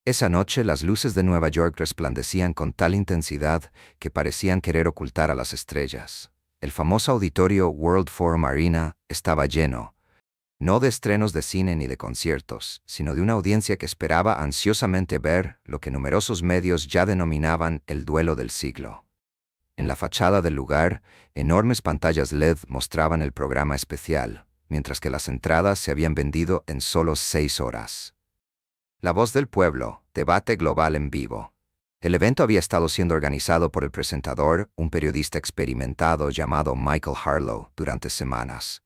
Esa noche las luces de Nueva York resplandecían con tal intensidad que parecían querer ocultar a las estrellas. El famoso auditorio World Forum Arena estaba lleno, no de estrenos de cine ni de conciertos, sino de una audiencia que esperaba ansiosamente ver lo que numerosos medios ya denominaban el duelo del siglo. En la fachada del lugar, enormes pantallas LED mostraban el programa especial, mientras que las entradas se habían vendido en solo 6 horas. La Voz del Pueblo, debate global en vivo. El evento había estado siendo organizado por el presentador, un periodista experimentado llamado Michael Harlow, durante semanas.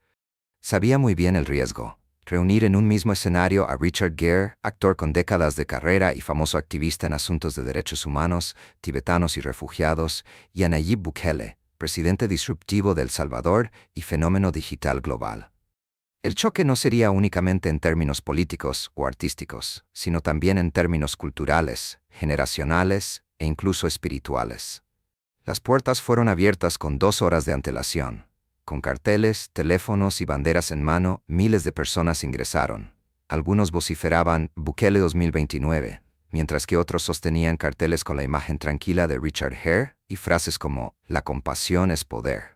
Sabía muy bien el riesgo: reunir en un mismo escenario a Richard Gere, actor con décadas de carrera y famoso activista en asuntos de derechos humanos, tibetanos y refugiados, y a Nayib Bukele, presidente disruptivo de El Salvador y fenómeno digital global. El choque no sería únicamente en términos políticos o artísticos, sino también en términos culturales, generacionales e incluso espirituales. Las puertas fueron abiertas con 2 horas de antelación. Con carteles, teléfonos y banderas en mano, miles de personas ingresaron. Algunos vociferaban Bukele 2029, mientras que otros sostenían carteles con la imagen tranquila de Richard Gere y frases como «La compasión es poder».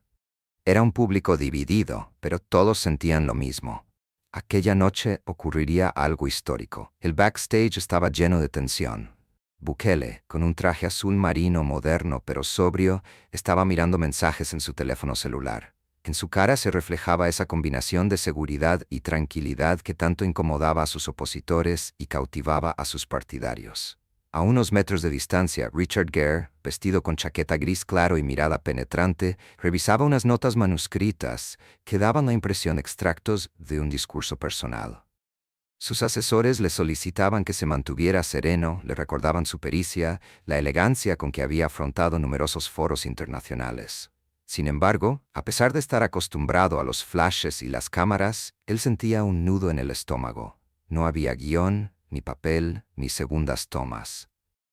Era un público dividido, pero todos sentían lo mismo. Aquella noche ocurriría algo histórico. El backstage estaba lleno de tensión. Bukele, con un traje azul marino moderno pero sobrio, estaba mirando mensajes en su teléfono celular. En su cara se reflejaba esa combinación de seguridad y tranquilidad que tanto incomodaba a sus opositores y cautivaba a sus partidarios. A unos metros de distancia, Richard Gere, vestido con chaqueta gris claro y mirada penetrante, revisaba unas notas manuscritas que daban la impresión de extractos de un discurso personal. Sus asesores le solicitaban que se mantuviera sereno, le recordaban su pericia, la elegancia con que había afrontado numerosos foros internacionales. Sin embargo, a pesar de estar acostumbrado a los flashes y las cámaras, él sentía un nudo en el estómago. No había guión, ni papel, ni segundas tomas.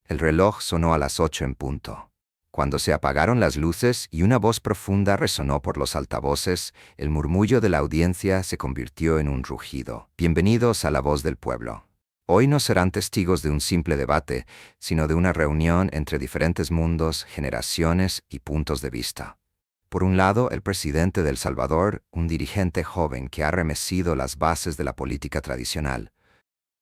El reloj sonó a las 8 en punto. Cuando se apagaron las luces y una voz profunda resonó por los altavoces, el murmullo de la audiencia se convirtió en un rugido. Bienvenidos a La Voz del Pueblo. Hoy no serán testigos de un simple debate, sino de una reunión entre diferentes mundos, generaciones y puntos de vista. Por un lado, el presidente de El Salvador, un dirigente joven que ha remecido las bases de la política tradicional.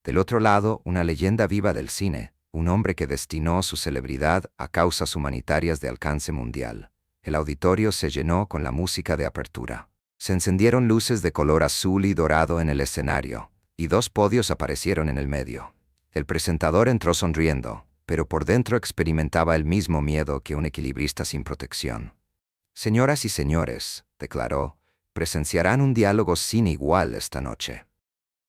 Del otro lado, una leyenda viva del cine, un hombre que destinó su celebridad a causas humanitarias de alcance mundial. El auditorio se llenó con la música de apertura. Se encendieron luces de color azul y dorado en el escenario, y 2 podios aparecieron en el medio. El presentador entró sonriendo, pero por dentro experimentaba el mismo miedo que un equilibrista sin protección. Señoras y señores, declaró, presenciarán un diálogo sin igual esta noche.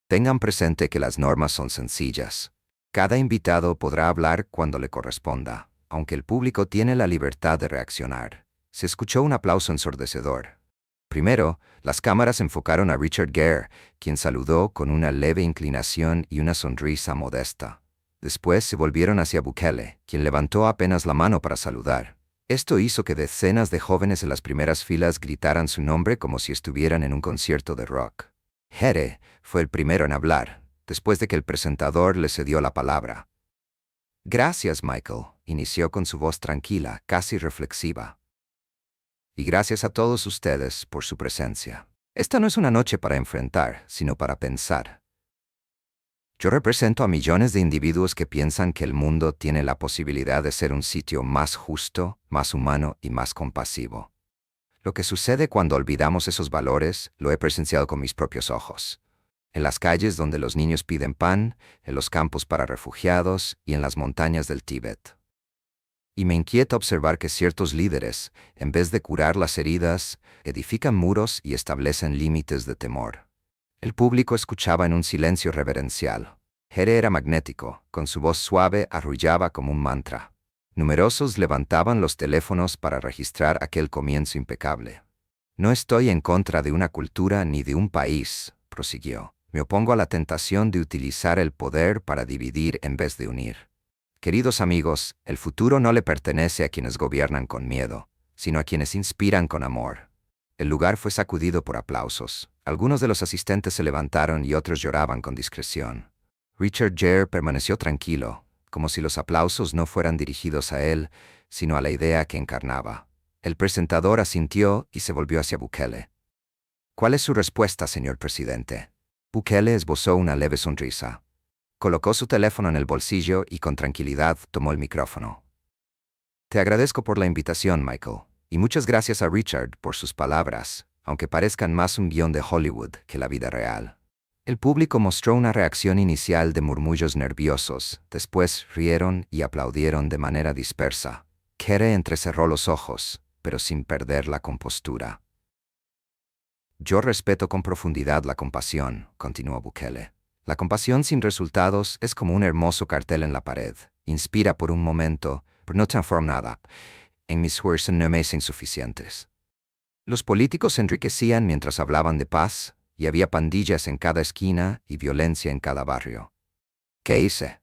Tengan presente que las normas son sencillas. Cada invitado podrá hablar cuando le corresponda, aunque el público tiene la libertad de reaccionar. Se escuchó un aplauso ensordecedor. Primero, las cámaras enfocaron a Richard Gere, quien saludó con una leve inclinación y una sonrisa modesta. Después se volvieron hacia Bukele, quien levantó apenas la mano para saludar. Esto hizo que decenas de jóvenes en las primeras filas gritaran su nombre como si estuvieran en un concierto de rock. Gere fue el primero en hablar, después de que el presentador le cedió la palabra. Gracias, Michael, inició con su voz tranquila, casi reflexiva. Y gracias a todos ustedes por su presencia. Esta no es una noche para enfrentar, sino para pensar. Yo represento a millones de individuos que piensan que el mundo tiene la posibilidad de ser un sitio más justo, más humano y más compasivo. Lo que sucede cuando olvidamos esos valores lo he presenciado con mis propios ojos. En las calles donde los niños piden pan, en los campos para refugiados y en las montañas del Tíbet. Y me inquieta observar que ciertos líderes, en vez de curar las heridas, edifican muros y establecen límites de temor. El público escuchaba en un silencio reverencial. Gere era magnético, con su voz suave arrullaba como un mantra. Numerosos levantaban los teléfonos para registrar aquel comienzo impecable. No estoy en contra de una cultura ni de un país, prosiguió. Me opongo a la tentación de utilizar el poder para dividir en vez de unir. Queridos amigos, el futuro no le pertenece a quienes gobiernan con miedo, sino a quienes inspiran con amor. El lugar fue sacudido por aplausos. Algunos de los asistentes se levantaron y otros lloraban con discreción. Richard Gere permaneció tranquilo, como si los aplausos no fueran dirigidos a él, sino a la idea que encarnaba. El presentador asintió y se volvió hacia Bukele. ¿Cuál es su respuesta, señor presidente? Bukele esbozó una leve sonrisa. Colocó su teléfono en el bolsillo y con tranquilidad tomó el micrófono. Te agradezco por la invitación, Michael, y muchas gracias a Richard por sus palabras, aunque parezcan más un guión de Hollywood que la vida real. El público mostró una reacción inicial de murmullos nerviosos, después rieron y aplaudieron de manera dispersa. Here entrecerró los ojos, pero sin perder la compostura. Yo respeto con profundidad la compasión, continuó Bukele. La compasión sin resultados es como un hermoso cartel en la pared. Inspira por un momento, pero no transforma nada. En mis esfuerzos no me son insuficientes. Los políticos se enriquecían mientras hablaban de paz, y había pandillas en cada esquina y violencia en cada barrio. ¿Qué hice?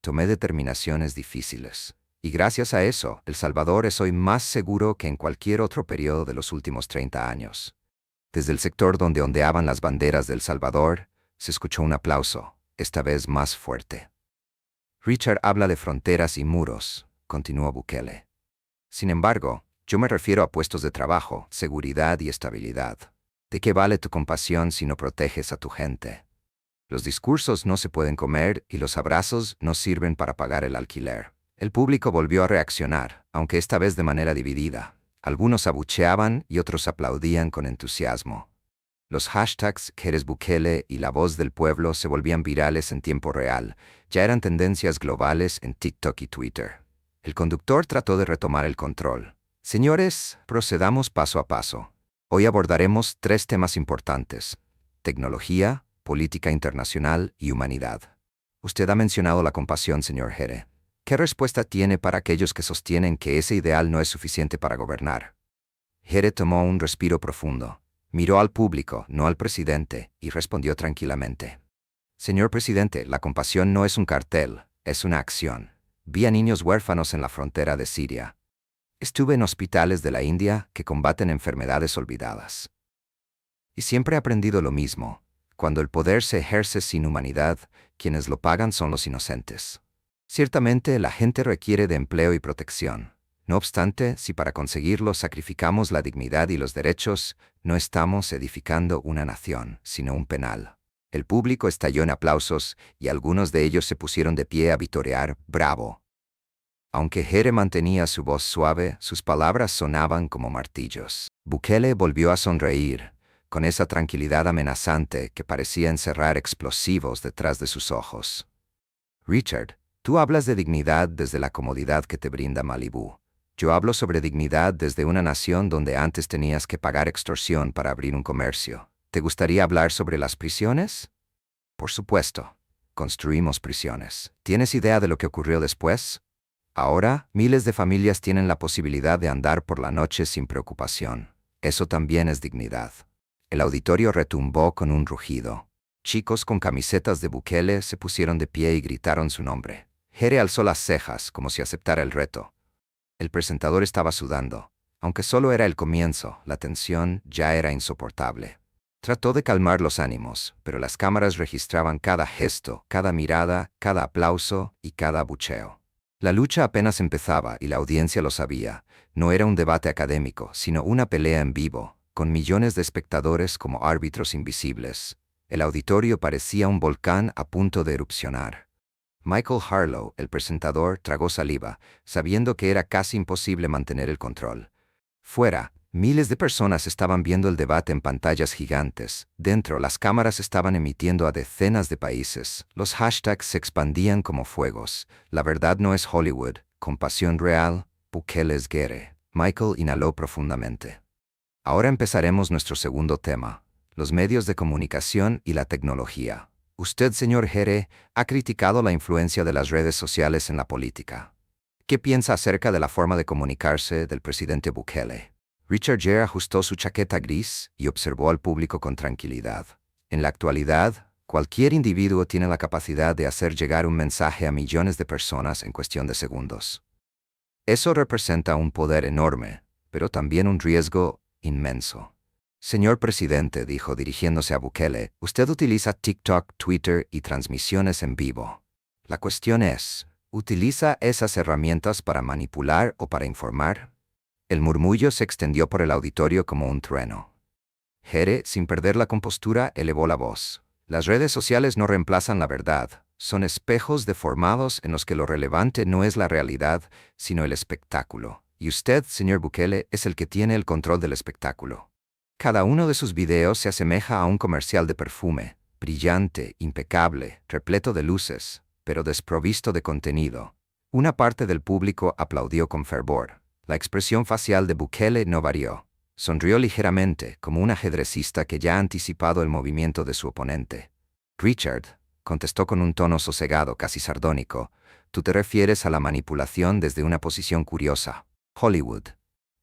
Tomé determinaciones difíciles. Y gracias a eso, El Salvador es hoy más seguro que en cualquier otro periodo de los últimos 30 años. Desde el sector donde ondeaban las banderas de El Salvador, se escuchó un aplauso, esta vez más fuerte. Richard habla de fronteras y muros, continuó Bukele. Sin embargo, yo me refiero a puestos de trabajo, seguridad y estabilidad. ¿De qué vale tu compasión si no proteges a tu gente? Los discursos no se pueden comer y los abrazos no sirven para pagar el alquiler. El público volvió a reaccionar, aunque esta vez de manera dividida. Algunos abucheaban y otros aplaudían con entusiasmo. Los hashtags Quieres Bukele y La Voz del Pueblo se volvían virales en tiempo real. Ya eran tendencias globales en TikTok y Twitter. El conductor trató de retomar el control. Señores, procedamos paso a paso. Hoy abordaremos 3 temas importantes: tecnología, política internacional y humanidad. Usted ha mencionado la compasión, señor Here. ¿Qué respuesta tiene para aquellos que sostienen que ese ideal no es suficiente para gobernar? Here tomó un respiro profundo. Miró al público, no al presidente, y respondió tranquilamente. Señor presidente, la compasión no es un cartel, es una acción. Vi a niños huérfanos en la frontera de Siria. Estuve en hospitales de la India que combaten enfermedades olvidadas. Y siempre he aprendido lo mismo. Cuando el poder se ejerce sin humanidad, quienes lo pagan son los inocentes. Ciertamente la gente requiere de empleo y protección. No obstante, si para conseguirlo sacrificamos la dignidad y los derechos, no estamos edificando una nación, sino un penal. El público estalló en aplausos y algunos de ellos se pusieron de pie a vitorear «Bravo». Aunque Here mantenía su voz suave, sus palabras sonaban como martillos. Bukele volvió a sonreír, con esa tranquilidad amenazante que parecía encerrar explosivos detrás de sus ojos. Richard, tú hablas de dignidad desde la comodidad que te brinda Malibú. Yo hablo sobre dignidad desde una nación donde antes tenías que pagar extorsión para abrir un comercio. ¿Te gustaría hablar sobre las prisiones? Por supuesto. Construimos prisiones. ¿Tienes idea de lo que ocurrió después? Ahora, miles de familias tienen la posibilidad de andar por la noche sin preocupación. Eso también es dignidad. El auditorio retumbó con un rugido. Chicos con camisetas de Bukele se pusieron de pie y gritaron su nombre. Here alzó las cejas como si aceptara el reto. El presentador estaba sudando. Aunque solo era el comienzo, la tensión ya era insoportable. Trató de calmar los ánimos, pero las cámaras registraban cada gesto, cada mirada, cada aplauso y cada abucheo. La lucha apenas empezaba y la audiencia lo sabía. No era un debate académico, sino una pelea en vivo, con millones de espectadores como árbitros invisibles. El auditorio parecía un volcán a punto de erupcionar. Michael Harlow, el presentador, tragó saliva, sabiendo que era casi imposible mantener el control. Fuera, miles de personas estaban viendo el debate en pantallas gigantes. Dentro, las cámaras estaban emitiendo a decenas de países. Los hashtags se expandían como fuegos. La verdad no es Hollywood. Compasión real. Bukele es Here. Michael inhaló profundamente. Ahora empezaremos nuestro segundo tema: los medios de comunicación y la tecnología. Usted, señor Here, ha criticado la influencia de las redes sociales en la política. ¿Qué piensa acerca de la forma de comunicarse del presidente Bukele? Richard Gere ajustó su chaqueta gris y observó al público con tranquilidad. En la actualidad, cualquier individuo tiene la capacidad de hacer llegar un mensaje a millones de personas en cuestión de segundos. Eso representa un poder enorme, pero también un riesgo inmenso. Señor presidente, dijo dirigiéndose a Bukele, usted utiliza TikTok, Twitter y transmisiones en vivo. La cuestión es, ¿Utiliza esas herramientas para manipular o para informar? El murmullo se extendió por el auditorio como un trueno. Jere, sin perder la compostura, elevó la voz. Las redes sociales no reemplazan la verdad. Son espejos deformados en los que lo relevante no es la realidad, sino el espectáculo. Y usted, señor Bukele, es el que tiene el control del espectáculo. Cada uno de sus videos se asemeja a un comercial de perfume, brillante, impecable, repleto de luces, pero desprovisto de contenido. Una parte del público aplaudió con fervor. La expresión facial de Bukele no varió. Sonrió ligeramente, como un ajedrecista que ya ha anticipado el movimiento de su oponente. Richard, contestó con un tono sosegado, casi sardónico, tú te refieres a la manipulación desde una posición curiosa. Hollywood.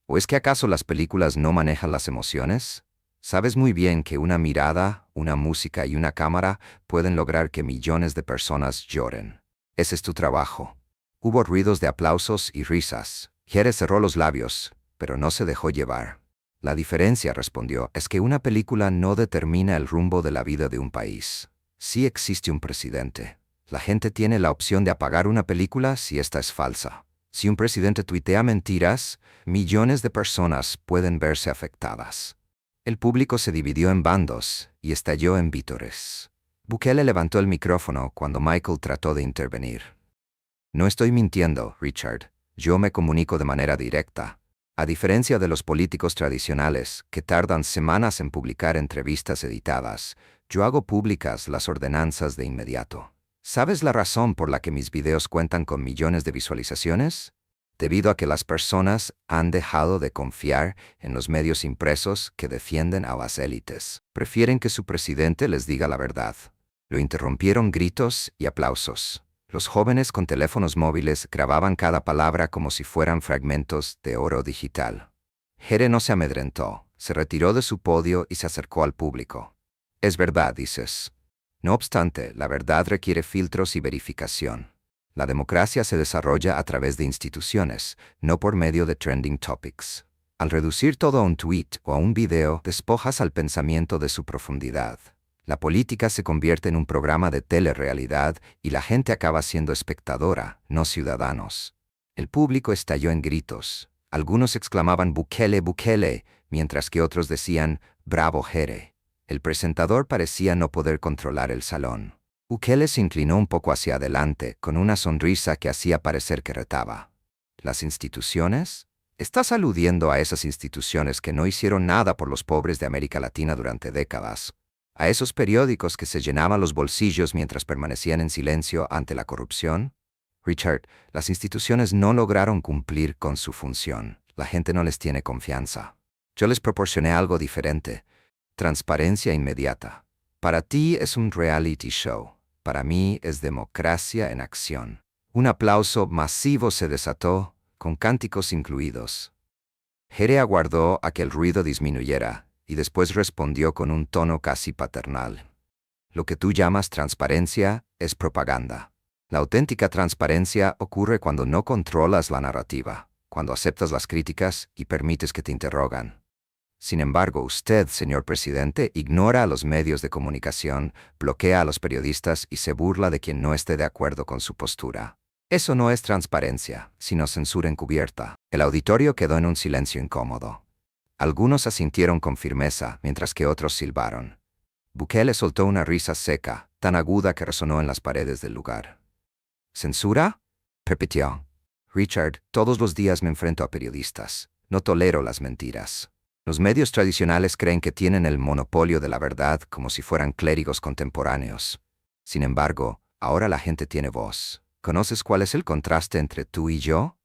¿O es que acaso las películas no manejan las emociones? Sabes muy bien que una mirada, una música y una cámara pueden lograr que millones de personas lloren. Ese es tu trabajo. Hubo ruidos de aplausos y risas. Jere cerró los labios, pero no se dejó llevar. La diferencia, respondió, es que una película no determina el rumbo de la vida de un país. Sí existe un presidente. La gente tiene la opción de apagar una película si esta es falsa. Si un presidente tuitea mentiras, millones de personas pueden verse afectadas. El público se dividió en bandos y estalló en vítores. Bukele levantó el micrófono cuando Michael trató de intervenir. No estoy mintiendo, Richard. Yo me comunico de manera directa. A diferencia de los políticos tradicionales, que tardan semanas en publicar entrevistas editadas, yo hago públicas las ordenanzas de inmediato. ¿Sabes la razón por la que mis videos cuentan con millones de visualizaciones? Debido a que las personas han dejado de confiar en los medios impresos que defienden a las élites. Prefieren que su presidente les diga la verdad. Lo interrumpieron gritos y aplausos. Los jóvenes con teléfonos móviles grababan cada palabra como si fueran fragmentos de oro digital. Jere no se amedrentó, se retiró de su podio y se acercó al público. Es verdad, dices. No obstante, la verdad requiere filtros y verificación. La democracia se desarrolla a través de instituciones, no por medio de trending topics. Al reducir todo a un tweet o a un video, despojas al pensamiento de su profundidad. La política se convierte en un programa de telerrealidad y la gente acaba siendo espectadora, no ciudadanos. El público estalló en gritos. Algunos exclamaban Bukele, Bukele, mientras que otros decían Bravo Jere. El presentador parecía no poder controlar el salón. Bukele se inclinó un poco hacia adelante, con una sonrisa que hacía parecer que retaba. ¿Las instituciones? ¿Estás aludiendo a esas instituciones que no hicieron nada por los pobres de América Latina durante décadas? ¿A esos periódicos que se llenaban los bolsillos mientras permanecían en silencio ante la corrupción? Richard, las instituciones no lograron cumplir con su función. La gente no les tiene confianza. Yo les proporcioné algo diferente. Transparencia inmediata. Para ti es un reality show. Para mí es democracia en acción. Un aplauso masivo se desató, con cánticos incluidos. Jere aguardó a que el ruido disminuyera, y después respondió con un tono casi paternal. Lo que tú llamas transparencia es propaganda. La auténtica transparencia ocurre cuando no controlas la narrativa, cuando aceptas las críticas y permites que te interrogan. Sin embargo, usted, señor presidente, ignora a los medios de comunicación, bloquea a los periodistas y se burla de quien no esté de acuerdo con su postura. Eso no es transparencia, sino censura encubierta. El auditorio quedó en un silencio incómodo. Algunos asintieron con firmeza, mientras que otros silbaron. Bukele soltó una risa seca, tan aguda que resonó en las paredes del lugar. ¿Censura? Repitió. Richard, todos los días me enfrento a periodistas. No tolero las mentiras. Los medios tradicionales creen que tienen el monopolio de la verdad como si fueran clérigos contemporáneos. Sin embargo, ahora la gente tiene voz. ¿Conoces cuál es el contraste entre tú y yo?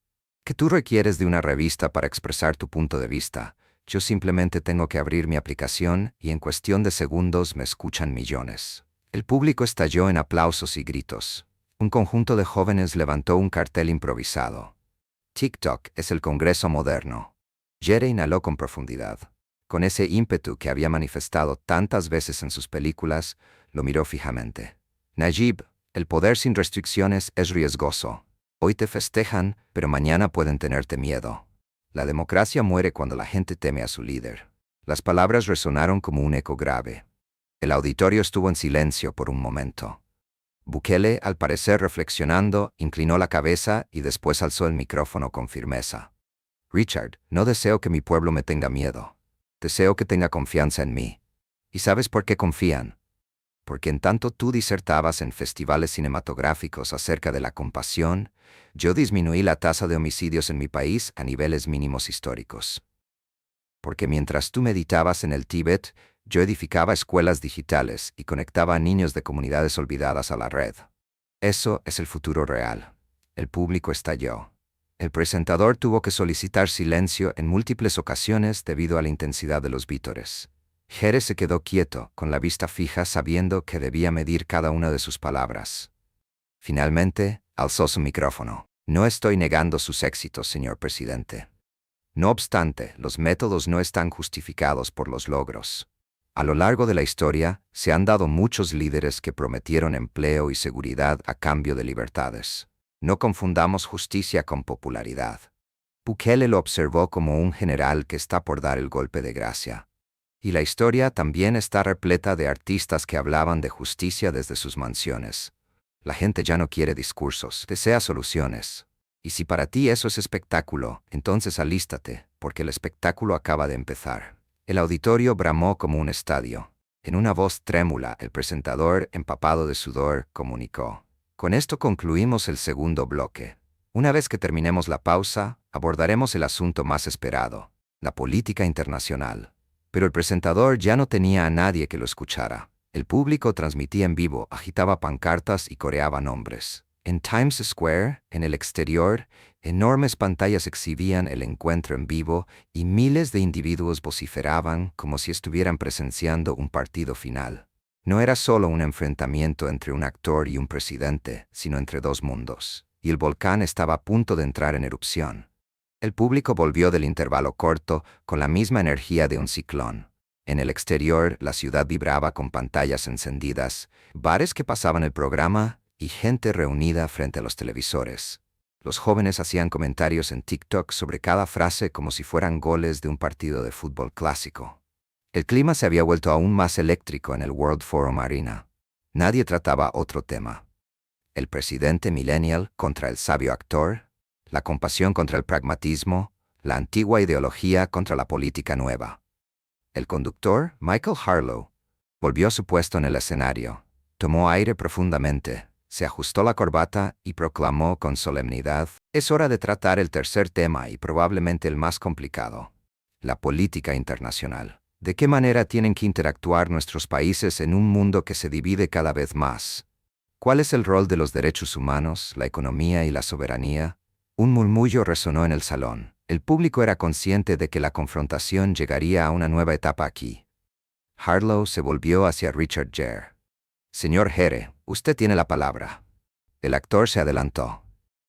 Que tú requieres de una revista para expresar tu punto de vista. Yo simplemente tengo que abrir mi aplicación y en cuestión de segundos me escuchan millones. El público estalló en aplausos y gritos. Un conjunto de jóvenes levantó un cartel improvisado. TikTok es el Congreso moderno. Jere inhaló con profundidad. Con ese ímpetu que había manifestado tantas veces en sus películas, lo miró fijamente. Najib, el poder sin restricciones es riesgoso. Hoy te festejan, pero mañana pueden tenerte miedo. La democracia muere cuando la gente teme a su líder. Las palabras resonaron como un eco grave. El auditorio estuvo en silencio por un momento. Bukele, al parecer reflexionando, inclinó la cabeza y después alzó el micrófono con firmeza. Richard, no deseo que mi pueblo me tenga miedo. Deseo que tenga confianza en mí. ¿Y sabes por qué confían? Porque en tanto tú disertabas en festivales cinematográficos acerca de la compasión, yo disminuí la tasa de homicidios en mi país a niveles mínimos históricos. Porque mientras tú meditabas en el Tíbet, yo edificaba escuelas digitales y conectaba a niños de comunidades olvidadas a la red. Eso es el futuro real. El público estalló. El presentador tuvo que solicitar silencio en múltiples ocasiones debido a la intensidad de los vítores. Jerez se quedó quieto, con la vista fija, sabiendo que debía medir cada una de sus palabras. Finalmente, alzó su micrófono. No estoy negando sus éxitos, señor presidente. No obstante, los métodos no están justificados por los logros. A lo largo de la historia, se han dado muchos líderes que prometieron empleo y seguridad a cambio de libertades. No confundamos justicia con popularidad. Bukele lo observó como un general que está por dar el golpe de gracia. Y la historia también está repleta de artistas que hablaban de justicia desde sus mansiones. La gente ya no quiere discursos, desea soluciones. Y si para ti eso es espectáculo, entonces alístate, porque el espectáculo acaba de empezar. El auditorio bramó como un estadio. En una voz trémula, el presentador, empapado de sudor, comunicó: con esto concluimos el segundo bloque. Una vez que terminemos la pausa, abordaremos el asunto más esperado, la política internacional. Pero el presentador ya no tenía a nadie que lo escuchara. El público transmitía en vivo, agitaba pancartas y coreaba nombres. En Times Square, en el exterior, enormes pantallas exhibían el encuentro en vivo y miles de individuos vociferaban como si estuvieran presenciando un partido final. No era solo un enfrentamiento entre un actor y un presidente, sino entre dos mundos, y el volcán estaba a punto de entrar en erupción. El público volvió del intervalo corto con la misma energía de un ciclón. En el exterior, la ciudad vibraba con pantallas encendidas, bares que pasaban el programa y gente reunida frente a los televisores. Los jóvenes hacían comentarios en TikTok sobre cada frase como si fueran goles de un partido de fútbol clásico. El clima se había vuelto aún más eléctrico en el World Forum Arena. Nadie trataba otro tema. El presidente millennial contra el sabio actor, la compasión contra el pragmatismo, la antigua ideología contra la política nueva. El conductor, Michael Harlow, volvió a su puesto en el escenario, tomó aire profundamente, se ajustó la corbata y proclamó con solemnidad: es hora de tratar el tercer tema y probablemente el más complicado, la política internacional. ¿De qué manera tienen que interactuar nuestros países en un mundo que se divide cada vez más? ¿Cuál es el rol de los derechos humanos, la economía y la soberanía? Un murmullo resonó en el salón. El público era consciente de que la confrontación llegaría a una nueva etapa aquí. Harlow se volvió hacia Richard Gere. Señor Gere, usted tiene la palabra. El actor se adelantó.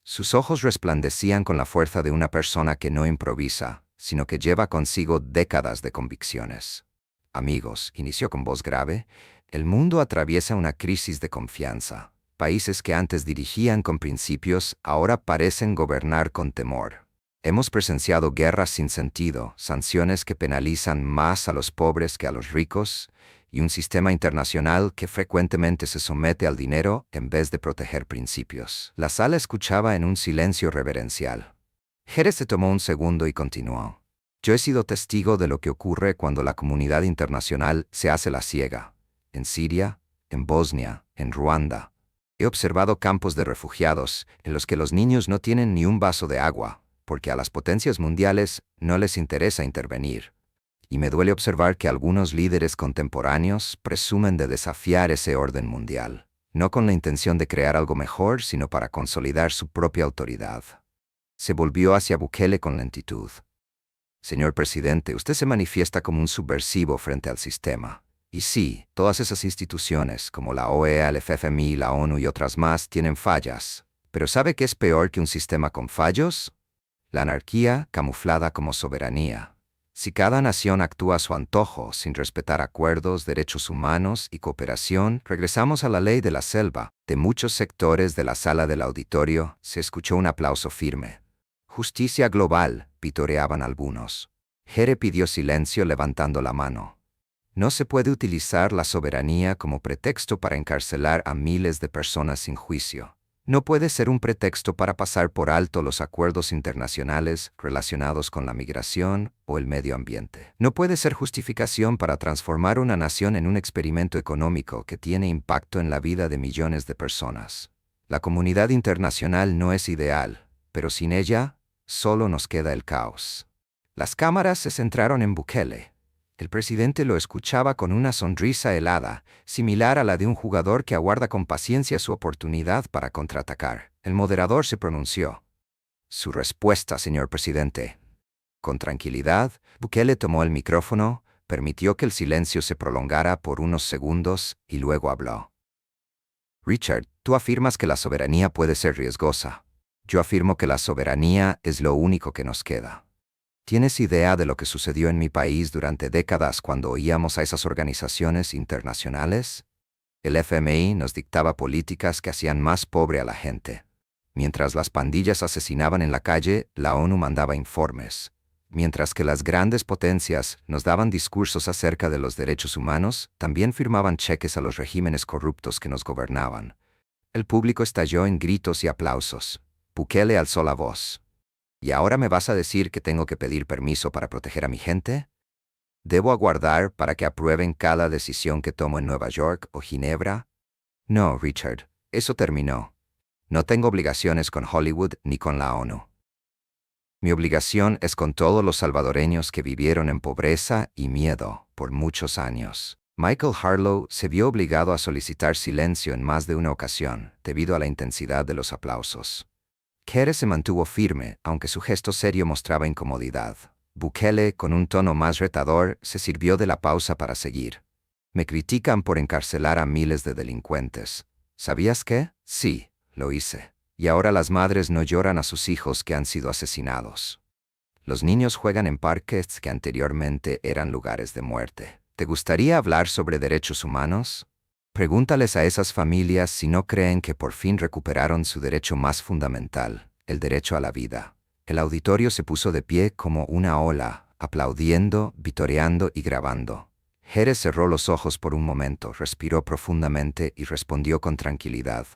Sus ojos resplandecían con la fuerza de una persona que no improvisa, sino que lleva consigo décadas de convicciones. Amigos, inició con voz grave, el mundo atraviesa una crisis de confianza. Países que antes dirigían con principios, ahora parecen gobernar con temor. Hemos presenciado guerras sin sentido, sanciones que penalizan más a los pobres que a los ricos, y un sistema internacional que frecuentemente se somete al dinero en vez de proteger principios. La sala escuchaba en un silencio reverencial. Jerez se tomó un segundo y continuó. Yo he sido testigo de lo que ocurre cuando la comunidad internacional se hace la ciega. En Siria, en Bosnia, en Ruanda. He observado campos de refugiados en los que los niños no tienen ni un vaso de agua, porque a las potencias mundiales no les interesa intervenir. Y me duele observar que algunos líderes contemporáneos presumen de desafiar ese orden mundial, no con la intención de crear algo mejor, sino para consolidar su propia autoridad. Se volvió hacia Bukele con lentitud. Señor presidente, usted se manifiesta como un subversivo frente al sistema. Y sí, todas esas instituciones, como la OEA, el FMI, la ONU y otras más, tienen fallas. Pero ¿sabe qué es peor que un sistema con fallos? La anarquía camuflada como soberanía. Si cada nación actúa a su antojo, sin respetar acuerdos, derechos humanos y cooperación, regresamos a la ley de la selva. De muchos sectores de la sala del auditorio se escuchó un aplauso firme. Justicia global, vitoreaban algunos. Gere pidió silencio levantando la mano. No se puede utilizar la soberanía como pretexto para encarcelar a miles de personas sin juicio. No puede ser un pretexto para pasar por alto los acuerdos internacionales relacionados con la migración o el medio ambiente. No puede ser justificación para transformar una nación en un experimento económico que tiene impacto en la vida de millones de personas. La comunidad internacional no es ideal, pero sin ella, solo nos queda el caos. Las cámaras se centraron en Bukele. El presidente lo escuchaba con una sonrisa helada, similar a la de un jugador que aguarda con paciencia su oportunidad para contraatacar. El moderador se pronunció. Su respuesta, señor presidente. Con tranquilidad, Bukele tomó el micrófono, permitió que el silencio se prolongara por unos segundos y luego habló. Richard, tú afirmas que la soberanía puede ser riesgosa. Yo afirmo que la soberanía es lo único que nos queda. ¿Tienes idea de lo que sucedió en mi país durante décadas cuando oíamos a esas organizaciones internacionales? El FMI nos dictaba políticas que hacían más pobre a la gente. Mientras las pandillas asesinaban en la calle, la ONU mandaba informes. Mientras que las grandes potencias nos daban discursos acerca de los derechos humanos, también firmaban cheques a los regímenes corruptos que nos gobernaban. El público estalló en gritos y aplausos. Bukele alzó la voz. ¿Y ahora me vas a decir que tengo que pedir permiso para proteger a mi gente? ¿Debo aguardar para que aprueben cada decisión que tomo en Nueva York o Ginebra? No, Richard, eso terminó. No tengo obligaciones con Hollywood ni con la ONU. Mi obligación es con todos los salvadoreños que vivieron en pobreza y miedo por muchos años. Michael Harlow se vio obligado a solicitar silencio en más de una ocasión debido a la intensidad de los aplausos. Jerez se mantuvo firme, aunque su gesto serio mostraba incomodidad. Bukele, con un tono más retador, se sirvió de la pausa para seguir. Me critican por encarcelar a miles de delincuentes. ¿Sabías qué? Sí, lo hice. Y ahora las madres no lloran a sus hijos que han sido asesinados. Los niños juegan en parques que anteriormente eran lugares de muerte. ¿Te gustaría hablar sobre derechos humanos? Pregúntales a esas familias si no creen que por fin recuperaron su derecho más fundamental, el derecho a la vida. El auditorio se puso de pie como una ola, aplaudiendo, vitoreando y grabando. Jerez cerró los ojos por un momento, respiró profundamente y respondió con tranquilidad.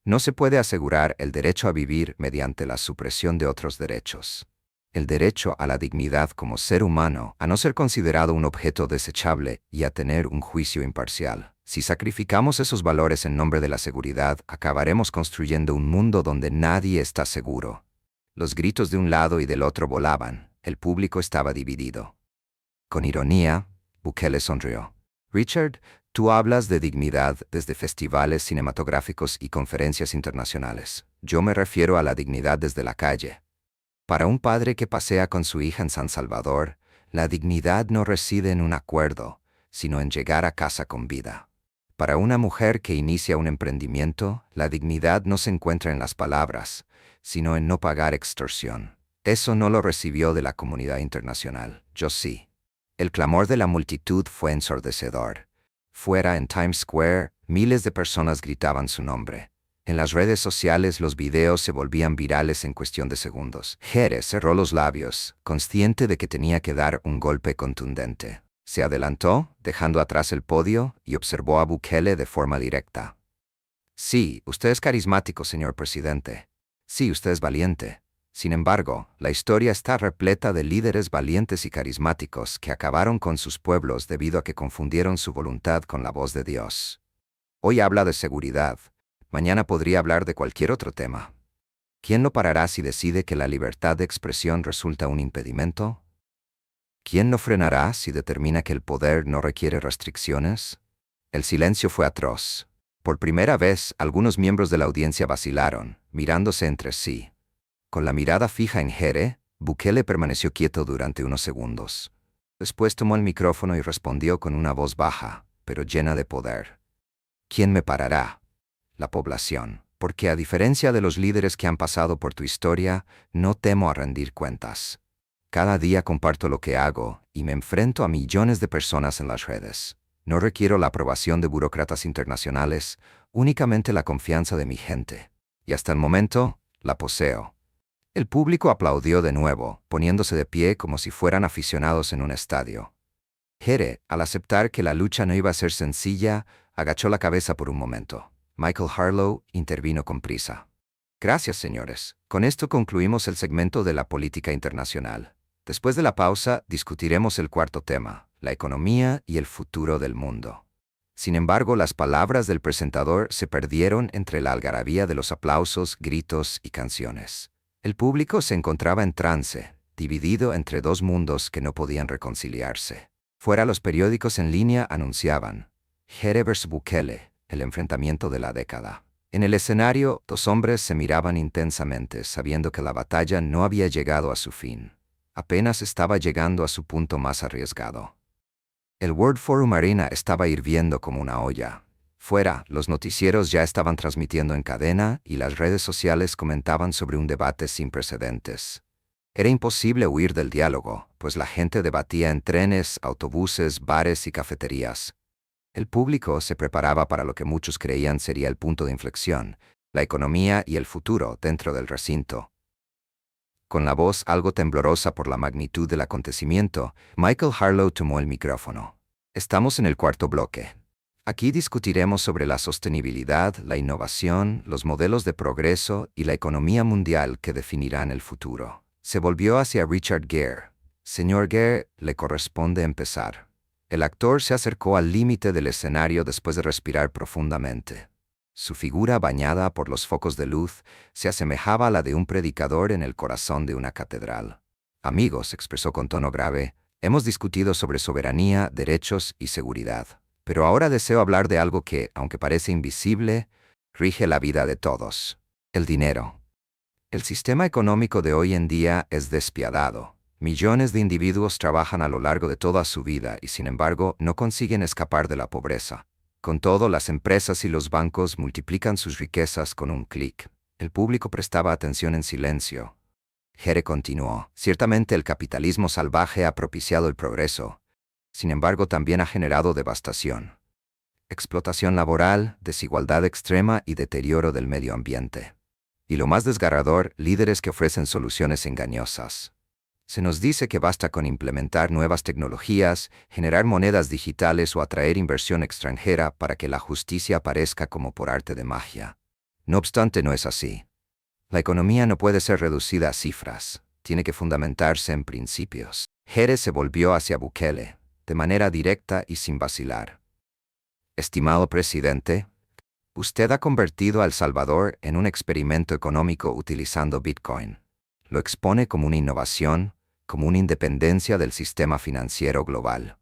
No se puede asegurar el derecho a vivir mediante la supresión de otros derechos. El derecho a la dignidad como ser humano, a no ser considerado un objeto desechable y a tener un juicio imparcial. Si sacrificamos esos valores en nombre de la seguridad, acabaremos construyendo un mundo donde nadie está seguro. Los gritos de un lado y del otro volaban. El público estaba dividido. Con ironía, Bukele sonrió. Richard, tú hablas de dignidad desde festivales cinematográficos y conferencias internacionales. Yo me refiero a la dignidad desde la calle. Para un padre que pasea con su hija en San Salvador, la dignidad no reside en un acuerdo, sino en llegar a casa con vida. Para una mujer que inicia un emprendimiento, la dignidad no se encuentra en las palabras, sino en no pagar extorsión. Eso no lo recibió de la comunidad internacional. Yo sí. El clamor de la multitud fue ensordecedor. Fuera, en Times Square, miles de personas gritaban su nombre. En las redes sociales los videos se volvían virales en cuestión de segundos. Jerez cerró los labios, consciente de que tenía que dar un golpe contundente. Se adelantó, dejando atrás el podio, y observó a Bukele de forma directa. Sí, usted es carismático, señor presidente. Sí, usted es valiente. Sin embargo, la historia está repleta de líderes valientes y carismáticos que acabaron con sus pueblos debido a que confundieron su voluntad con la voz de Dios. Hoy habla de seguridad. Mañana podría hablar de cualquier otro tema. ¿Quién lo parará si decide que la libertad de expresión resulta un impedimento? ¿Quién lo frenará si determina que el poder no requiere restricciones? El silencio fue atroz. Por primera vez, algunos miembros de la audiencia vacilaron, mirándose entre sí. Con la mirada fija en Jerez, Bukele permaneció quieto durante unos segundos. Después tomó el micrófono y respondió con una voz baja, pero llena de poder. ¿Quién me parará? La población, porque a diferencia de los líderes que han pasado por tu historia, no temo a rendir cuentas. Cada día comparto lo que hago y me enfrento a millones de personas en las redes. No requiero la aprobación de burócratas internacionales, únicamente la confianza de mi gente. Y hasta el momento, la poseo. El público aplaudió de nuevo, poniéndose de pie como si fueran aficionados en un estadio. Jere, al aceptar que la lucha no iba a ser sencilla, agachó la cabeza por un momento. Michael Harlow intervino con prisa. Gracias, señores. Con esto concluimos el segmento de la política internacional. Después de la pausa, discutiremos el cuarto tema, la economía y el futuro del mundo. Sin embargo, las palabras del presentador se perdieron entre la algarabía de los aplausos, gritos y canciones. El público se encontraba en trance, dividido entre dos mundos que no podían reconciliarse. Fuera, los periódicos en línea anunciaban Jere vs Bukele, el enfrentamiento de la década. En el escenario, dos hombres se miraban intensamente, sabiendo que la batalla no había llegado a su fin. Apenas estaba llegando a su punto más arriesgado. El World Forum Arena estaba hirviendo como una olla. Fuera, los noticieros ya estaban transmitiendo en cadena y las redes sociales comentaban sobre un debate sin precedentes. Era imposible huir del diálogo, pues la gente debatía en trenes, autobuses, bares y cafeterías. El público se preparaba para lo que muchos creían sería el punto de inflexión, la economía y el futuro dentro del recinto. Con la voz algo temblorosa por la magnitud del acontecimiento, Michael Harlow tomó el micrófono. Estamos en el cuarto bloque. Aquí discutiremos sobre la sostenibilidad, la innovación, los modelos de progreso y la economía mundial que definirán el futuro. Se volvió hacia Richard Gere. Señor Gere, le corresponde empezar. El actor se acercó al límite del escenario después de respirar profundamente. Su figura, bañada por los focos de luz, se asemejaba a la de un predicador en el corazón de una catedral. Amigos, expresó con tono grave, hemos discutido sobre soberanía, derechos y seguridad. Pero ahora deseo hablar de algo que, aunque parece invisible, rige la vida de todos: el dinero. El sistema económico de hoy en día es despiadado. Millones de individuos trabajan a lo largo de toda su vida y, sin embargo, no consiguen escapar de la pobreza. Con todo, las empresas y los bancos multiplican sus riquezas con un clic. El público prestaba atención en silencio. Jere continuó. Ciertamente el capitalismo salvaje ha propiciado el progreso. Sin embargo, también ha generado devastación. Explotación laboral, desigualdad extrema y deterioro del medio ambiente. Y lo más desgarrador, líderes que ofrecen soluciones engañosas. Se nos dice que basta con implementar nuevas tecnologías, generar monedas digitales o atraer inversión extranjera para que la justicia aparezca como por arte de magia. No obstante, no es así. La economía no puede ser reducida a cifras, tiene que fundamentarse en principios. Jere se volvió hacia Bukele, de manera directa y sin vacilar. Estimado presidente, usted ha convertido a El Salvador en un experimento económico utilizando Bitcoin. Lo expone como una innovación, como una independencia del sistema financiero global.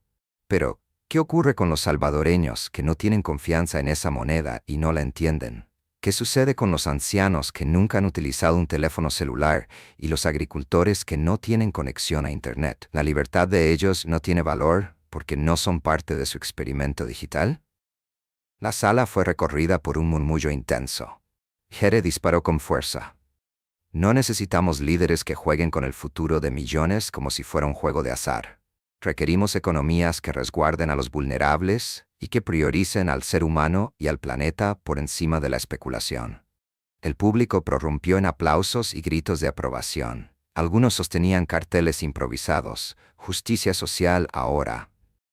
Pero, ¿qué ocurre con los salvadoreños que no tienen confianza en esa moneda y no la entienden? ¿Qué sucede con los ancianos que nunca han utilizado un teléfono celular y los agricultores que no tienen conexión a Internet? ¿La libertad de ellos no tiene valor porque no son parte de su experimento digital? La sala fue recorrida por un murmullo intenso. Jere disparó con fuerza. No necesitamos líderes que jueguen con el futuro de millones como si fuera un juego de azar. Requerimos economías que resguarden a los vulnerables y que prioricen al ser humano y al planeta por encima de la especulación. El público prorrumpió en aplausos y gritos de aprobación. Algunos sostenían carteles improvisados: justicia social ahora.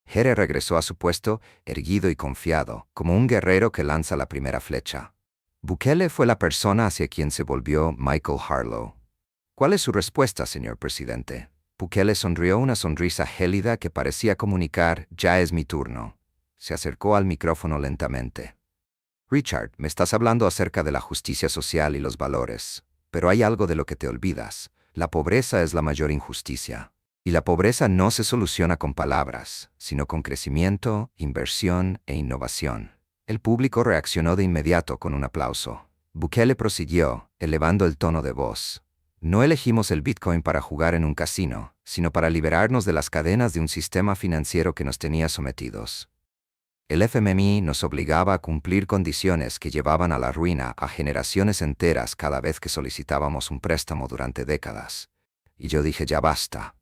Jere regresó a su puesto, erguido y confiado, como un guerrero que lanza la primera flecha. Bukele fue la persona hacia quien se volvió Michael Harlow. ¿Cuál es su respuesta, señor presidente? Bukele sonrió una sonrisa gélida que parecía comunicar: ya es mi turno. Se acercó al micrófono lentamente. Richard, me estás hablando acerca de la justicia social y los valores, pero hay algo de lo que te olvidas. La pobreza es la mayor injusticia. Y la pobreza no se soluciona con palabras, sino con crecimiento, inversión e innovación. El público reaccionó de inmediato con un aplauso. Bukele prosiguió, elevando el tono de voz. No elegimos el Bitcoin para jugar en un casino, sino para liberarnos de las cadenas de un sistema financiero que nos tenía sometidos. El FMI nos obligaba a cumplir condiciones que llevaban a la ruina a generaciones enteras cada vez que solicitábamos un préstamo durante décadas. Y yo dije: ya basta.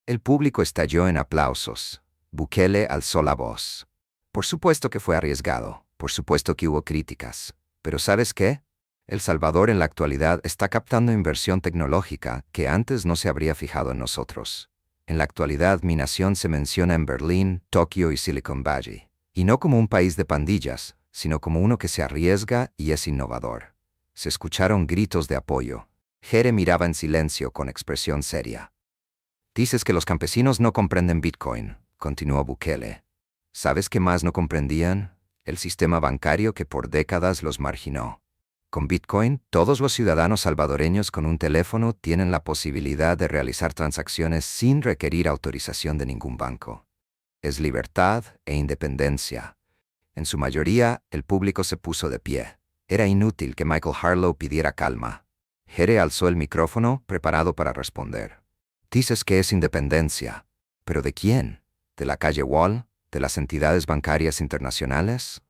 El público estalló en aplausos. Bukele alzó la voz. Por supuesto que fue arriesgado, por supuesto que hubo críticas. Pero ¿sabes qué? El Salvador en la actualidad está captando inversión tecnológica que antes no se habría fijado en nosotros. En la actualidad mi nación se menciona en Berlín, Tokio y Silicon Valley. Y no como un país de pandillas, sino como uno que se arriesga y es innovador. Se escucharon gritos de apoyo. Jere miraba en silencio con expresión seria. Dices que los campesinos no comprenden Bitcoin, continuó Bukele. ¿Sabes qué más no comprendían? El sistema bancario que por décadas los marginó. Con Bitcoin, todos los ciudadanos salvadoreños con un teléfono tienen la posibilidad de realizar transacciones sin requerir autorización de ningún banco. Es libertad e independencia. En su mayoría, el público se puso de pie. Era inútil que Michael Harlow pidiera calma. Jere alzó el micrófono, preparado para responder. Dices que es independencia. ¿Pero de quién? ¿De la calle Wall? ¿De las entidades bancarias internacionales?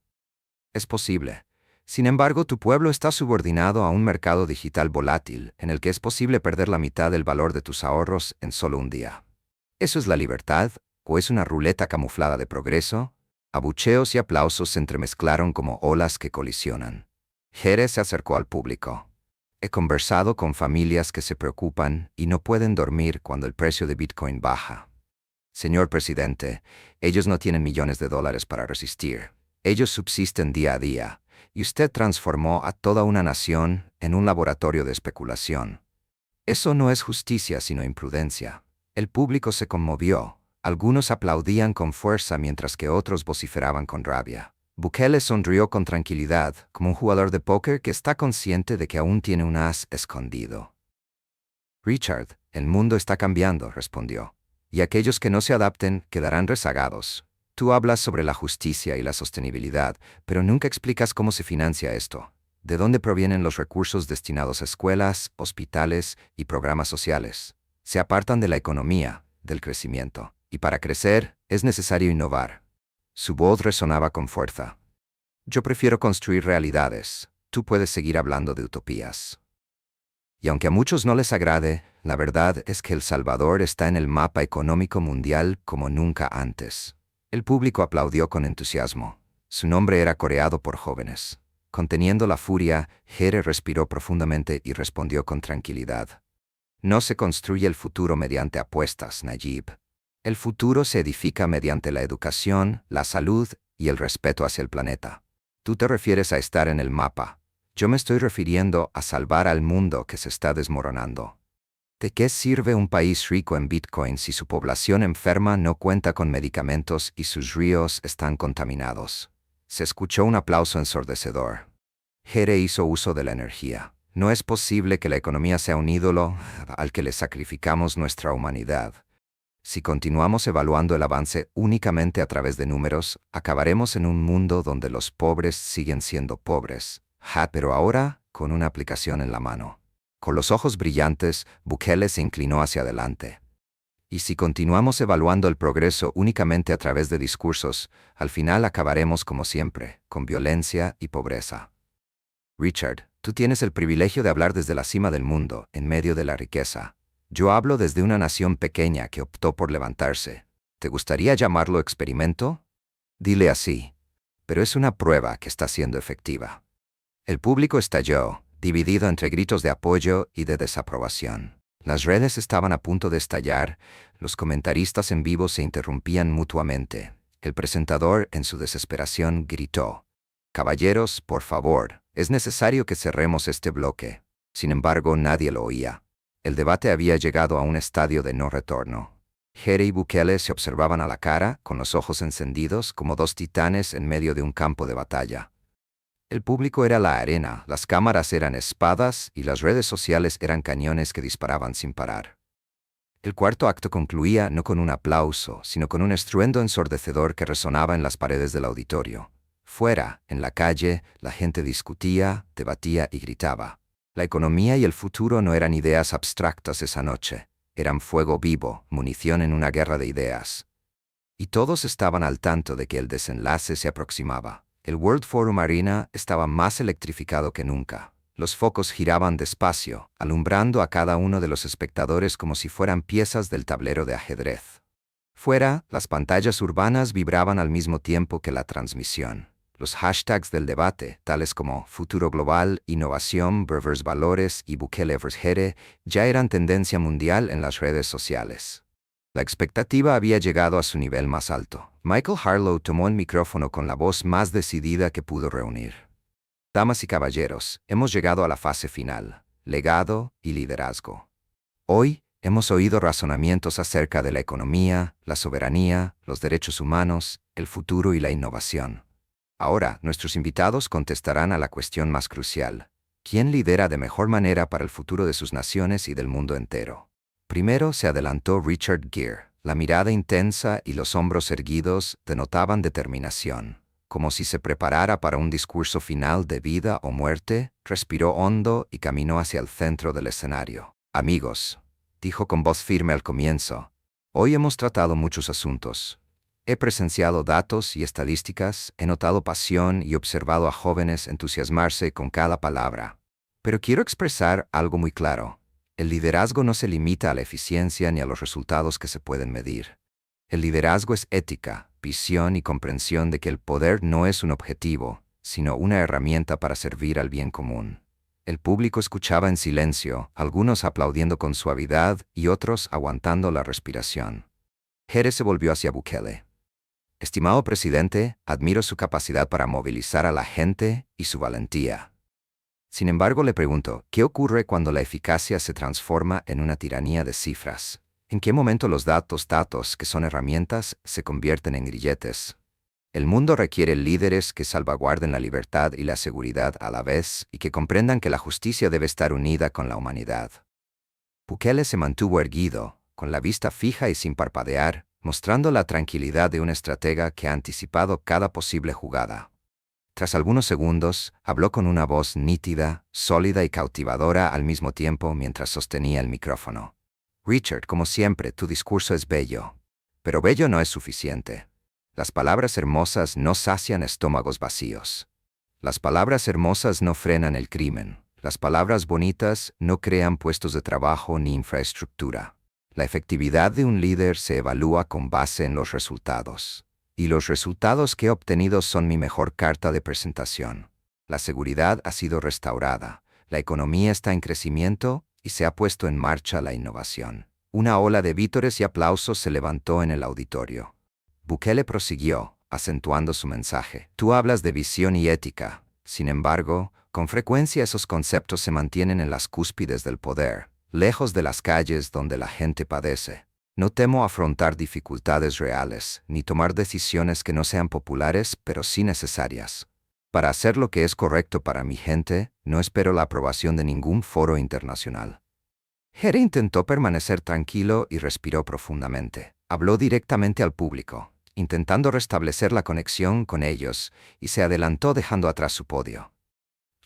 Es posible. Sin embargo, tu pueblo está subordinado a un mercado digital volátil, en el que es posible perder la mitad del valor de tus ahorros en solo un día. ¿Eso es la libertad? ¿O es una ruleta camuflada de progreso? Abucheos y aplausos se entremezclaron como olas que colisionan. Jere se acercó al público. He conversado con familias que se preocupan y no pueden dormir cuando el precio de Bitcoin baja. Señor presidente, ellos no tienen millones de dólares para resistir. Ellos subsisten día a día, y usted transformó a toda una nación en un laboratorio de especulación. Eso no es justicia sino imprudencia. El público se conmovió. Algunos aplaudían con fuerza mientras que otros vociferaban con rabia. Bukele sonrió con tranquilidad, como un jugador de póker que está consciente de que aún tiene un as escondido. Richard, el mundo está cambiando, respondió. Y aquellos que no se adapten quedarán rezagados. Tú hablas sobre la justicia y la sostenibilidad, pero nunca explicas cómo se financia esto. ¿De dónde provienen los recursos destinados a escuelas, hospitales y programas sociales? Se apartan de la economía, del crecimiento. Y para crecer, es necesario innovar. Su voz resonaba con fuerza. Yo prefiero construir realidades. Tú puedes seguir hablando de utopías. Y aunque a muchos no les agrade, la verdad es que El Salvador está en el mapa económico mundial como nunca antes. El público aplaudió con entusiasmo. Su nombre era coreado por jóvenes. Conteniendo la furia, Jere respiró profundamente y respondió con tranquilidad. No se construye el futuro mediante apuestas, Nayib. El futuro se edifica mediante la educación, la salud y el respeto hacia el planeta. Tú te refieres a estar en el mapa. Yo me estoy refiriendo a salvar al mundo que se está desmoronando. ¿De qué sirve un país rico en Bitcoin si su población enferma no cuenta con medicamentos y sus ríos están contaminados? Se escuchó un aplauso ensordecedor. Jere hizo uso de la energía. No es posible que la economía sea un ídolo al que le sacrificamos nuestra humanidad. Si continuamos evaluando el avance únicamente a través de números, acabaremos en un mundo donde los pobres siguen siendo pobres. Pero ahora, con una aplicación en la mano. Con los ojos brillantes, Bukele se inclinó hacia adelante. Y si continuamos evaluando el progreso únicamente a través de discursos, al final acabaremos como siempre, con violencia y pobreza. Richard, tú tienes el privilegio de hablar desde la cima del mundo, en medio de la riqueza. Yo hablo desde una nación pequeña que optó por levantarse. ¿Te gustaría llamarlo experimento? Dile así. Pero es una prueba que está siendo efectiva. El público estalló, dividido entre gritos de apoyo y de desaprobación. Las redes estaban a punto de estallar, los comentaristas en vivo se interrumpían mutuamente. El presentador, en su desesperación, gritó: «Caballeros, por favor, es necesario que cerremos este bloque». Sin embargo, nadie lo oía. El debate había llegado a un estadio de no retorno. Jere y Bukele se observaban a la cara, con los ojos encendidos, como dos titanes en medio de un campo de batalla. El público era la arena, las cámaras eran espadas y las redes sociales eran cañones que disparaban sin parar. El cuarto acto concluía no con un aplauso, sino con un estruendo ensordecedor que resonaba en las paredes del auditorio. Fuera, en la calle, la gente discutía, debatía y gritaba. La economía y el futuro no eran ideas abstractas esa noche, eran fuego vivo, munición en una guerra de ideas. Y todos estaban al tanto de que el desenlace se aproximaba. El World Forum Arena estaba más electrificado que nunca. Los focos giraban despacio, alumbrando a cada uno de los espectadores como si fueran piezas del tablero de ajedrez. Fuera, las pantallas urbanas vibraban al mismo tiempo que la transmisión. Los hashtags del debate, tales como Futuro Global, Innovación versus Valores y Bukele versus Jere, ya eran tendencia mundial en las redes sociales. La expectativa había llegado a su nivel más alto. Michael Harlow tomó el micrófono con la voz más decidida que pudo reunir. Damas y caballeros, hemos llegado a la fase final, legado y liderazgo. Hoy, hemos oído razonamientos acerca de la economía, la soberanía, los derechos humanos, el futuro y la innovación. Ahora, nuestros invitados contestarán a la cuestión más crucial. ¿Quién lidera de mejor manera para el futuro de sus naciones y del mundo entero? Primero se adelantó Richard Gere. La mirada intensa y los hombros erguidos denotaban determinación. Como si se preparara para un discurso final de vida o muerte, respiró hondo y caminó hacia el centro del escenario. Amigos, dijo con voz firme al comienzo, hoy hemos tratado muchos asuntos. He presenciado datos y estadísticas, he notado pasión y observado a jóvenes entusiasmarse con cada palabra. Pero quiero expresar algo muy claro. El liderazgo no se limita a la eficiencia ni a los resultados que se pueden medir. El liderazgo es ética, visión y comprensión de que el poder no es un objetivo, sino una herramienta para servir al bien común. El público escuchaba en silencio, algunos aplaudiendo con suavidad y otros aguantando la respiración. Gere se volvió hacia Bukele. Estimado presidente, admiro su capacidad para movilizar a la gente y su valentía. Sin embargo, le pregunto, ¿qué ocurre cuando la eficacia se transforma en una tiranía de cifras? ¿En qué momento los datos, que son herramientas, se convierten en grilletes? El mundo requiere líderes que salvaguarden la libertad y la seguridad a la vez y que comprendan que la justicia debe estar unida con la humanidad. Bukele se mantuvo erguido, con la vista fija y sin parpadear, mostrando la tranquilidad de un estratega que ha anticipado cada posible jugada. Tras algunos segundos, habló con una voz nítida, sólida y cautivadora al mismo tiempo mientras sostenía el micrófono. Richard, como siempre, tu discurso es bello. Pero bello no es suficiente. Las palabras hermosas no sacian estómagos vacíos. Las palabras hermosas no frenan el crimen. Las palabras bonitas no crean puestos de trabajo ni infraestructura. La efectividad de un líder se evalúa con base en los resultados. Y los resultados que he obtenido son mi mejor carta de presentación. La seguridad ha sido restaurada, la economía está en crecimiento y se ha puesto en marcha la innovación. Una ola de vítores y aplausos se levantó en el auditorio. Bukele prosiguió, acentuando su mensaje. Tú hablas de visión y ética. Sin embargo, con frecuencia esos conceptos se mantienen en las cúspides del poder, lejos de las calles donde la gente padece. No temo afrontar dificultades reales, ni tomar decisiones que no sean populares, pero sí necesarias. Para hacer lo que es correcto para mi gente, no espero la aprobación de ningún foro internacional. Gere intentó permanecer tranquilo y respiró profundamente. Habló directamente al público, intentando restablecer la conexión con ellos, y se adelantó dejando atrás su podio.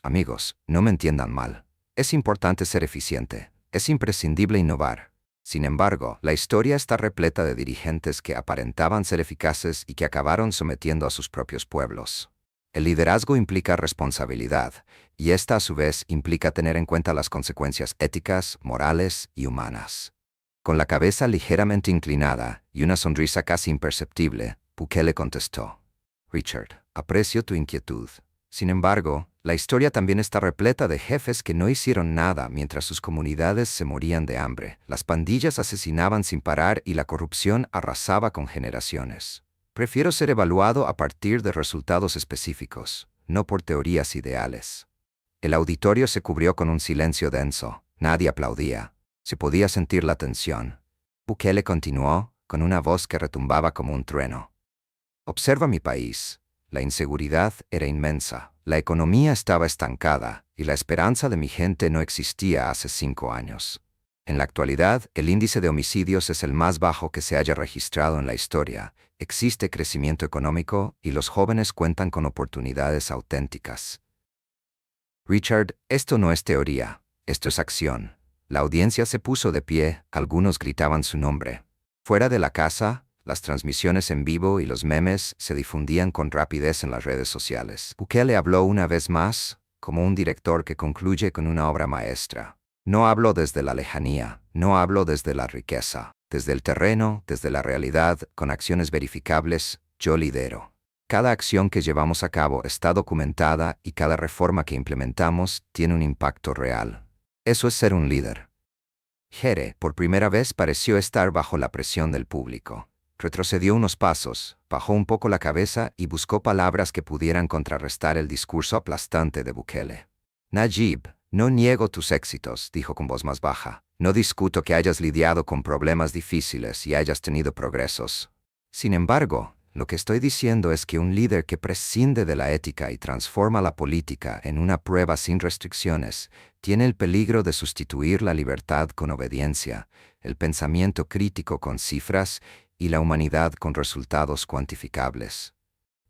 Amigos, no me entiendan mal. Es importante ser eficiente. Es imprescindible innovar. Sin embargo, la historia está repleta de dirigentes que aparentaban ser eficaces y que acabaron sometiendo a sus propios pueblos. El liderazgo implica responsabilidad, y esta a su vez implica tener en cuenta las consecuencias éticas, morales y humanas. Con la cabeza ligeramente inclinada y una sonrisa casi imperceptible, Bukele contestó: Richard, aprecio tu inquietud. Sin embargo, la historia también está repleta de jefes que no hicieron nada mientras sus comunidades se morían de hambre. Las pandillas asesinaban sin parar y la corrupción arrasaba con generaciones. Prefiero ser evaluado a partir de resultados específicos, no por teorías ideales. El auditorio se cubrió con un silencio denso. Nadie aplaudía. Se podía sentir la tensión. Bukele continuó, con una voz que retumbaba como un trueno. Observa mi país. La inseguridad era inmensa, la economía estaba estancada y la esperanza de mi gente no existía hace 5 años. En la actualidad, el índice de homicidios es el más bajo que se haya registrado en la historia, existe crecimiento económico y los jóvenes cuentan con oportunidades auténticas. Richard, esto no es teoría, esto es acción. La audiencia se puso de pie, algunos gritaban su nombre. Fuera de la casa, las transmisiones en vivo y los memes se difundían con rapidez en las redes sociales. Bukele habló una vez más, como un director que concluye con una obra maestra. No hablo desde la lejanía, no hablo desde la riqueza. Desde el terreno, desde la realidad, con acciones verificables, yo lidero. Cada acción que llevamos a cabo está documentada y cada reforma que implementamos tiene un impacto real. Eso es ser un líder. Jere, por primera vez, pareció estar bajo la presión del público. Retrocedió unos pasos, bajó un poco la cabeza y buscó palabras que pudieran contrarrestar el discurso aplastante de Bukele. Najib, no niego tus éxitos, dijo con voz más baja. No discuto que hayas lidiado con problemas difíciles y hayas tenido progresos. Sin embargo, lo que estoy diciendo es que un líder que prescinde de la ética y transforma la política en una prueba sin restricciones tiene el peligro de sustituir la libertad con obediencia, el pensamiento crítico con cifras y la humanidad con resultados cuantificables.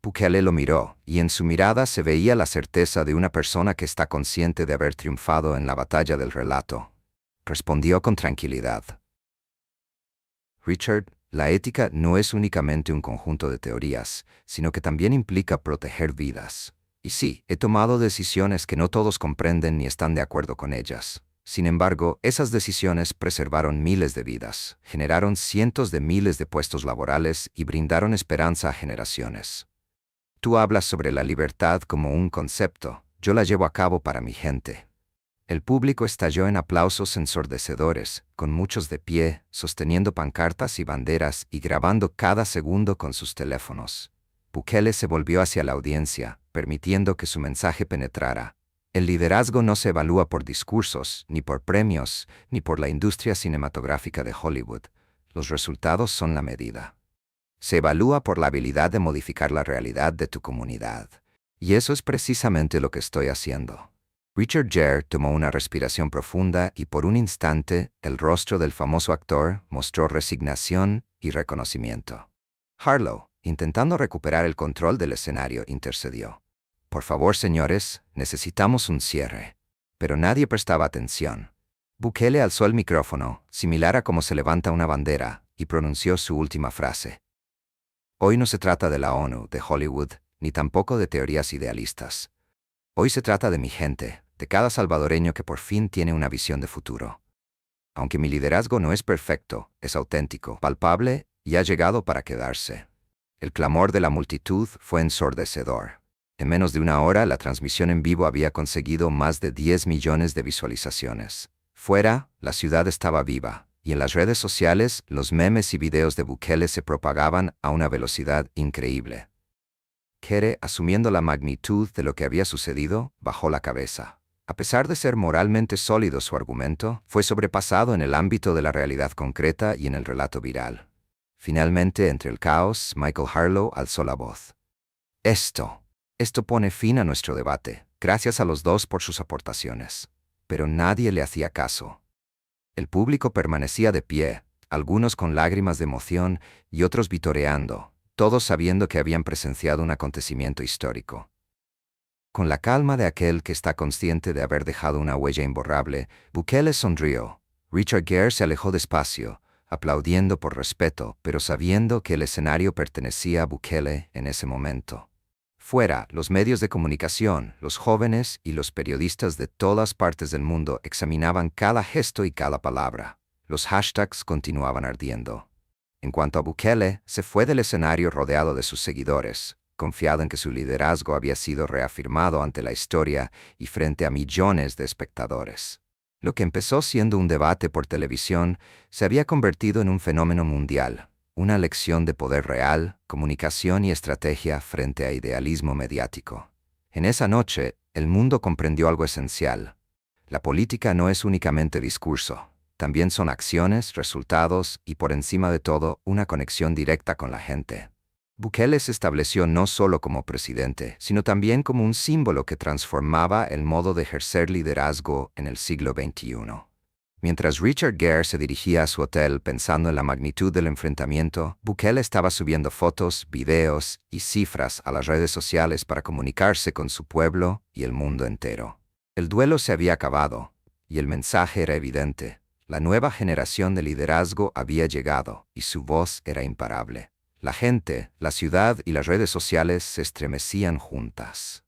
Bukele lo miró, y en su mirada se veía la certeza de una persona que está consciente de haber triunfado en la batalla del relato. Respondió con tranquilidad. Richard, la ética no es únicamente un conjunto de teorías, sino que también implica proteger vidas. Y sí, he tomado decisiones que no todos comprenden ni están de acuerdo con ellas. Sin embargo, esas decisiones preservaron miles de vidas, generaron cientos de miles de puestos laborales y brindaron esperanza a generaciones. Tú hablas sobre la libertad como un concepto, yo la llevo a cabo para mi gente. El público estalló en aplausos ensordecedores, con muchos de pie, sosteniendo pancartas y banderas y grabando cada segundo con sus teléfonos. Bukele se volvió hacia la audiencia, permitiendo que su mensaje penetrara. El liderazgo no se evalúa por discursos, ni por premios, ni por la industria cinematográfica de Hollywood. Los resultados son la medida. Se evalúa por la habilidad de modificar la realidad de tu comunidad. Y eso es precisamente lo que estoy haciendo. Richard Gere tomó una respiración profunda y por un instante el rostro del famoso actor mostró resignación y reconocimiento. Harlow, intentando recuperar el control del escenario, intercedió. Por favor, señores, necesitamos un cierre. Pero nadie prestaba atención. Bukele alzó el micrófono, similar a como se levanta una bandera, y pronunció su última frase. Hoy no se trata de la ONU, de Hollywood, ni tampoco de teorías idealistas. Hoy se trata de mi gente, de cada salvadoreño que por fin tiene una visión de futuro. Aunque mi liderazgo no es perfecto, es auténtico, palpable y ha llegado para quedarse. El clamor de la multitud fue ensordecedor. En menos de una hora, la transmisión en vivo había conseguido más de 10 millones de visualizaciones. Fuera, la ciudad estaba viva, y en las redes sociales, los memes y videos de Bukele se propagaban a una velocidad increíble. Jere, asumiendo la magnitud de lo que había sucedido, bajó la cabeza. A pesar de ser moralmente sólido su argumento, fue sobrepasado en el ámbito de la realidad concreta y en el relato viral. Finalmente, entre el caos, Michael Harlow alzó la voz. Esto pone fin a nuestro debate. Gracias a los dos por sus aportaciones. Pero nadie le hacía caso. El público permanecía de pie, algunos con lágrimas de emoción y otros vitoreando, todos sabiendo que habían presenciado un acontecimiento histórico. Con la calma de aquel que está consciente de haber dejado una huella imborrable, Bukele sonrió. Richard Gere se alejó despacio, aplaudiendo por respeto, pero sabiendo que el escenario pertenecía a Bukele en ese momento. Fuera, los medios de comunicación, los jóvenes y los periodistas de todas partes del mundo examinaban cada gesto y cada palabra. Los hashtags continuaban ardiendo. En cuanto a Bukele, se fue del escenario rodeado de sus seguidores, confiado en que su liderazgo había sido reafirmado ante la historia y frente a millones de espectadores. Lo que empezó siendo un debate por televisión se había convertido en un fenómeno mundial, una lección de poder real, comunicación y estrategia frente a idealismo mediático. En esa noche, el mundo comprendió algo esencial. La política no es únicamente discurso. También son acciones, resultados y, por encima de todo, una conexión directa con la gente. Bukele se estableció no solo como presidente, sino también como un símbolo que transformaba el modo de ejercer liderazgo en el siglo XXI. Mientras Richard Gere se dirigía a su hotel pensando en la magnitud del enfrentamiento, Bukele estaba subiendo fotos, videos y cifras a las redes sociales para comunicarse con su pueblo y el mundo entero. El duelo se había acabado, y el mensaje era evidente. La nueva generación de liderazgo había llegado, y su voz era imparable. La gente, la ciudad y las redes sociales se estremecían juntas.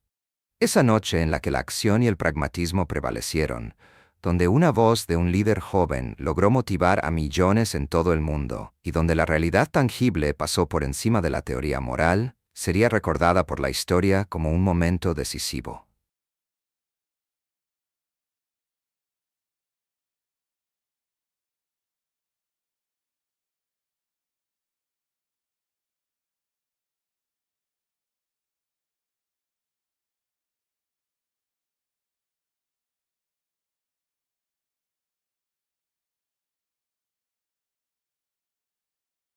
Esa noche en la que la acción y el pragmatismo prevalecieron, donde una voz de un líder joven logró motivar a millones en todo el mundo, y donde la realidad tangible pasó por encima de la teoría moral, sería recordada por la historia como un momento decisivo.